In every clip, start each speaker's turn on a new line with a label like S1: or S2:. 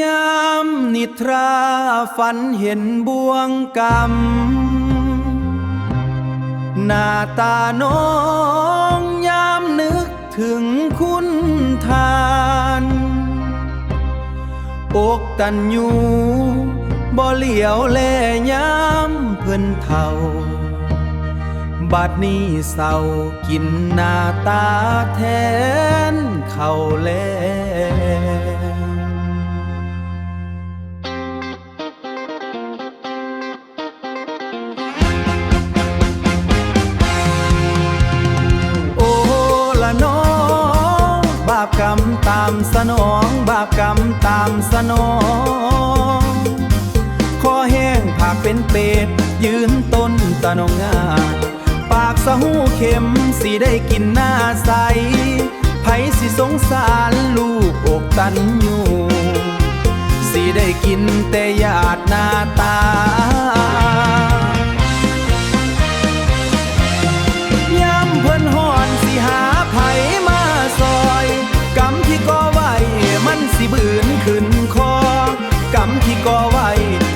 S1: ยามนิทราฝันเห็นบ่วงกรรมหน้าตาน้องยามนึกถึงคุณทานอกตันยูบ่เหลียวแลยามเพิ่นเฒ่าบัดนี้เศร้ากินหน้าตาแทนเขาแล้วโอ้ละน้องบาปกรรมตามสนองบาปกรรมตามสนองคอแห้งผากเป็นเป็ดยืนต้นตะนองงาปากสะหูเข็มสิได้กินหน้าใสไผสิสงสารลูกอกตันอยู่สิได้กินแต่หยาดหน้าตายามเพิ่นฮ้อนสิหาไผมาซอยกรรมที่ก่อไว้มันสิบืนขึ้นคอกรรมที่ก่อไว้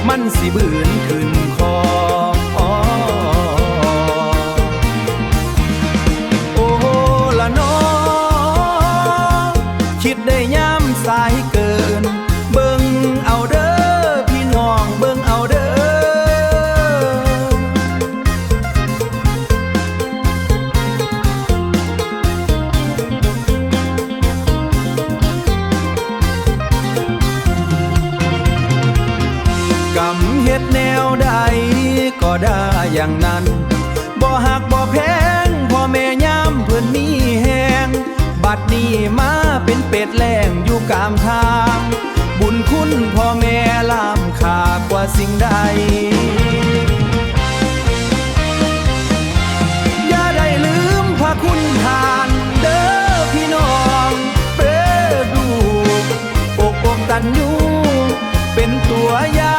S1: มันสิบืนขึ้นคอคิดได้ยามสายเกินเบิ่งเอาเด้อพี่น้องเบิ่งเอาเด้อกำเฮ็ดแนวใดก็ได้อย่างนั้นบ่หักบ่แพงพ่อแม่ยามเพิ่นมีแฮงบัดนี้มาเป็นเป็ดแล่งอยู่กลางทางบุญคุณพ่อแม่ล้ำค่ากว่าสิ่งใดอย่าได้ลืมพระคุณทานเด้อพี่น้องเด้อดูอกตันยูเป็นตัวอย่าง